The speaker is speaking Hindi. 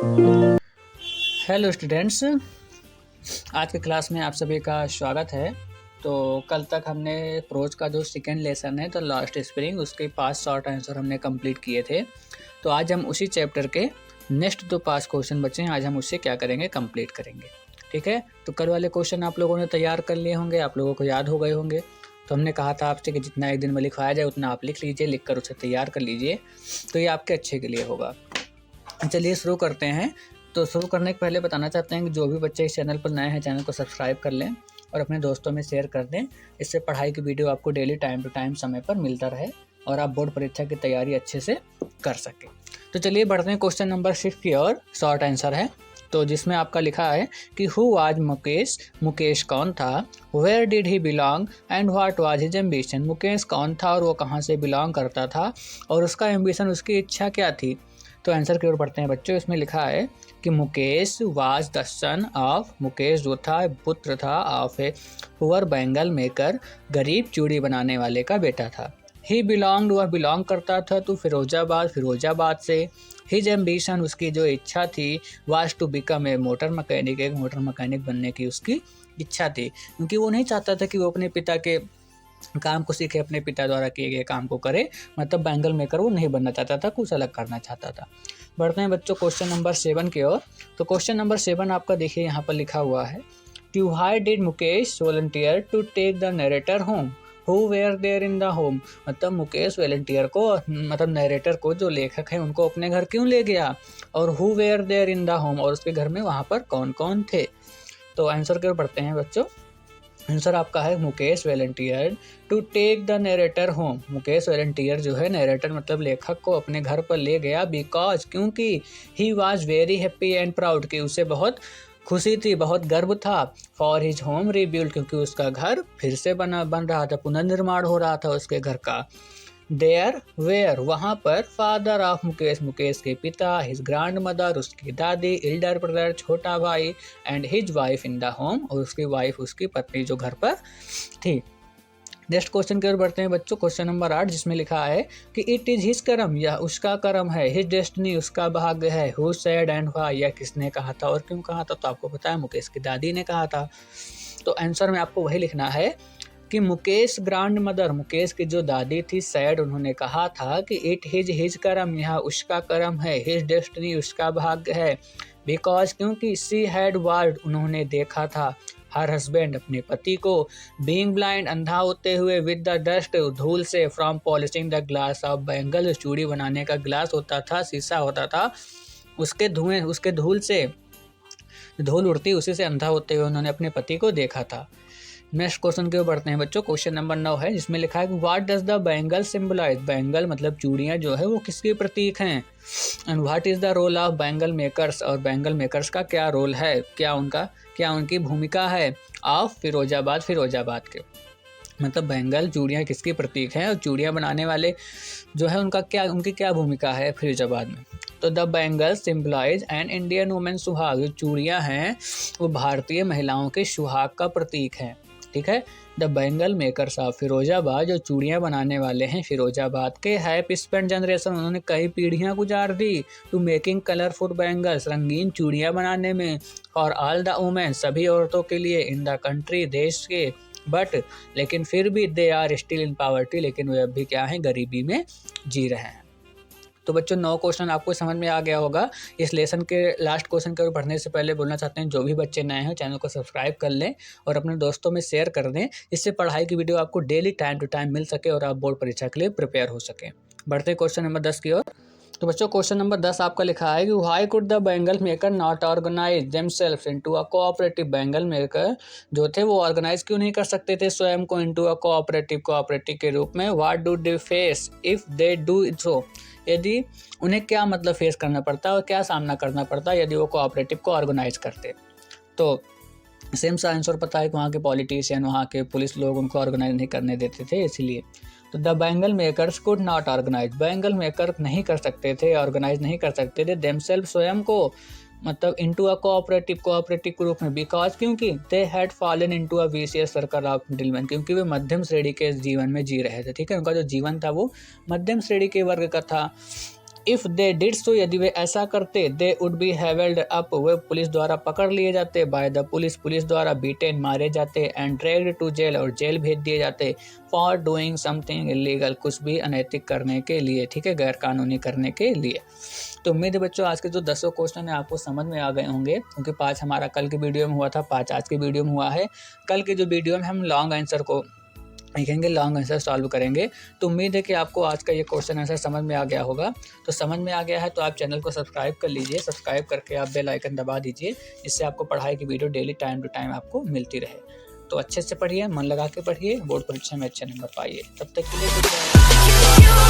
हेलो स्टूडेंट्स, आज के क्लास में आप सभी का स्वागत है। तो कल तक हमने प्रोज का जो सेकेंड लेसन है तो लास्ट स्प्रिंग उसके 5 शॉर्ट आंसर हमने कंप्लीट किए थे। तो आज हम उसी चैप्टर के नेक्स्ट जो 5 क्वेश्चन बचे हैं आज हम उससे क्या करेंगे, कंप्लीट करेंगे। ठीक है, तो कल वाले क्वेश्चन आप लोगों ने तैयार कर लिए होंगे, आप लोगों को याद हो गए होंगे। तो हमने कहा था आपसे कि जितना एक दिन में लिखवाया जाए उतना आप लिख लीजिए, लिख कर उसे तैयार कर लीजिए, तो ये आपके अच्छे के लिए होगा। चलिए शुरू करते हैं। तो शुरू करने के पहले बताना चाहते हैं कि जो भी बच्चे इस चैनल पर नए हैं चैनल को सब्सक्राइब कर लें और अपने दोस्तों में शेयर कर दें। इससे पढ़ाई की वीडियो आपको डेली टाइम टू टाइम समय पर मिलता रहे और आप बोर्ड परीक्षा की तैयारी अच्छे से कर सकें। तो चलिए बढ़ते हैं क्वेश्चन नंबर 6 की और शॉर्ट आंसर है, तो जिसमें आपका लिखा है कि हु वाज मुकेश, मुकेश कौन था, where did he belong and what was his ambition. Mukesh कौन था और वो कहाँ से बिलोंग करता था और उसका एम्बिशन, उसकी इच्छा क्या थी। तो आंसर की ओर बढ़ते हैं बच्चों। इसमें लिखा है कि Mukesh was the son of, Mukesh जो था पुत्र था of a poor bangle maker, गरीब चूड़ी बनाने वाले का बेटा था। ही बिलोंग्ड, वह बिलोंग करता था तो फिरोजाबाद, फिरोजाबाद से। हिज एम्बिशन, उसकी जो इच्छा थी, was to become a motor mechanic, एक मोटर मैकेनिक बनने की उसकी इच्छा थी, क्योंकि वो नहीं चाहता था कि वो अपने पिता के काम को सीखे, अपने पिता द्वारा किए गए काम को करे, मतलब बैंगल मेकर वो नहीं बनना चाहता था, कुछ अलग करना चाहता था। बढ़ते हैं बच्चों क्वेश्चन नंबर 7 की ओर। तो क्वेश्चन नंबर 7 आपका देखिए यहाँ पर लिखा हुआ है कि why did Mukesh volunteer to take the narrator home, who were there in the home. मतलब मुकेश वॉलंटियर को, मतलब नरेटर को, जो लेखक है उनको अपने घर क्यों ले गया, और who were there in the home, और उसके घर में वहाँ पर कौन कौन थे। तो आंसर की ओर बढ़ते हैं बच्चों। आंसर आपका है Mukesh volunteer to take the narrator home. Mukesh volunteer जो है, नरेटर मतलब लेखक को अपने घर पर ले गया, बिकॉज, क्योंकि he was very happy and proud, कि उसे बहुत खुशी थी, बहुत गर्व था। फॉर हिज होम रिबिल्ड, क्योंकि उसका घर फिर से बन रहा था, पुनर्निर्माण हो रहा था उसके घर का। देयर वेयर, वहाँ पर। फादर ऑफ मुकेश, मुकेश के पिता। हिज ग्रैंड मदर, उसकी दादी। एल्डर ब्रदर, छोटा भाई। And his wife in the home, और उसकी वाइफ, उसकी पत्नी जो घर पर थी। नेक्स्ट क्वेश्चन की ओर बढ़ते हैं बच्चों। क्वेश्चन नंबर 8 जिसमें लिखा है कि इट इज हिज कर्म, यह उसका कर्म है। हिज डेस्टिनी, उसका भाग्य है। हु सेड एंड व्हाई, यह किसने कहा था और क्यों कहा था। तो आपको पता है मुकेश की दादी ने कहा था। तो आंसर में आपको वही लिखना है कि मुकेश ग्रैंड मदर, मुकेश की जो दादी थी, सैड, उन्होंने कहा था कि इट हिज कर्म, यह उसका कर्म है। हिज डेस्टिनी, उसका भाग्य है। बिकॉज, क्योंकि सी हैड वर्ड, उन्होंने देखा था, हर हस्बैंड, अपने पति को, बीइंग ब्लाइंड, अंधा होते हुए, विद द डस्ट, धूल से, from polishing the glass of bangle, चूड़ी बनाने का ग्लास होता था, शीशा होता था, उसके धुएं, उसके धूल से, धूल उड़ती, उसी से अंधा होते हुए उन्होंने अपने पति को देखा था। नेक्स्ट क्वेश्चन की ओर बढ़ते हैं बच्चों। क्वेश्चन नंबर 9 है जिसमें लिखा है कि what does the bangle symbolise, bangle मतलब चूड़ियाँ जो है वो किसके प्रतीक हैं। And what is the role of bangle makers, और बैंगल मेकर्स का क्या रोल है, क्या उनकी भूमिका है। ऑफ फिरोजाबाद, फिरोजाबाद के, मतलब बैंगल चूड़ियाँ किसकी प्रतीक हैं और चूड़ियाँ बनाने वाले जो है उनकी क्या भूमिका है फिरोजाबाद में। तो the bangle symbolise an Indian women suhag, जो चूड़ियाँ हैं वो भारतीय महिलाओं के सुहाग का प्रतीक है। ठीक है। The bangle makers of Firozabad, जो चूड़ियाँ बनाने वाले हैं फिरोजाबाद के, हैव स्पेंट जनरेशन, उन्होंने कई पीढ़ियाँ गुजार दी, टू मेकिंग कलरफुल बैंगल्स, रंगीन चूड़ियाँ बनाने में, फॉर ऑल द वुमेन, सभी औरतों के लिए, इन द कंट्री, देश के, बट, लेकिन फिर भी, they are still in poverty, लेकिन वे अब भी क्या हैं, गरीबी में जी रहे हैं। तो बच्चों 9 क्वेश्चन आपको समझ में आ गया होगा। इस लेसन के लास्ट क्वेश्चन के ओर बढ़ने से पहले बोलना चाहते हैं जो भी बच्चे नए हैं चैनल को सब्सक्राइब कर लें और अपने दोस्तों में शेयर कर दें, इससे पढ़ाई की वीडियो आपको डेली टाइम टू टाइम मिल सके और आप बोर्ड परीक्षा के लिए प्रिपेयर हो सके। बढ़ते क्वेश्चन नंबर 10 की ओर। तो बच्चों क्वेश्चन नंबर 10 आपका लिखा है कि why could the bangle maker not organise themself into a cooperative, bangle maker जो थे वो ऑर्गेनाइज क्यों नहीं कर सकते थे स्वयं को इनटू अ कोऑपरेटिव के रूप में। What do they face if they do so, यदि उन्हें क्या मतलब फेस करना पड़ता और क्या सामना करना पड़ता यदि वो कोऑपरेटिव को ऑर्गेनाइज करते। तो सेम सा आंसर पता है कि वहाँ के पॉलिटिशियन, वहाँ के पुलिस लोग उनको ऑर्गेनाइज नहीं करने देते थे, इसलिए। तो the bangle makers could not organise, bangle maker नहीं कर सकते थे, ऑर्गेनाइज नहीं कर सकते थे देमसेल्फ स्वयं को, मतलब इनटू अ कोऑपरेटिव के रूप में। बिकॉज, क्योंकि they had fallen into a vicious circle of middleman, क्योंकि वे मध्यम श्रेणी के जीवन में जी रहे थे। ठीक है, उनका जो जीवन था वो मध्यम श्रेणी के वर्ग का था। इफ़ दे डिड सो, यदि वे ऐसा करते, they would be held up, way police द्वारा पकड़ लिए जाते, बाय द पुलिस, पुलिस द्वारा बीटेन, मारे जाते, एंड ड्रैग्ड टू जेल, और जेल भेज दिए जाते, फॉर डूइंग समथिंग इलीगल, कुछ भी अनैतिक करने के लिए, ठीक है, गैर कानूनी करने के लिए। तो उम्मीद है बच्चों आज के जो 10 क्वेश्चन है आपको समझ में आ गए होंगे, क्योंकि 5 हमारा कल के वीडियो में हुआ था, 5 आज के वीडियो में हुआ है। कल के जो वीडियो में हम लॉन्ग आंसर को लिखेंगे, लॉन्ग आंसर सॉल्व करेंगे। तो उम्मीद है कि आपको आज का ये क्वेश्चन आंसर समझ में आ गया होगा। तो समझ में आ गया है तो आप चैनल को सब्सक्राइब कर लीजिए, सब्सक्राइब करके आप बेल आइकन दबा दीजिए, जिससे आपको पढ़ाई की video daily time to time आपको मिलती रहे। तो अच्छे से पढ़िए, मन लगा के पढ़िए, बोर्ड परीक्षा में अच्छे नंबर पाइए। तब तक के लिए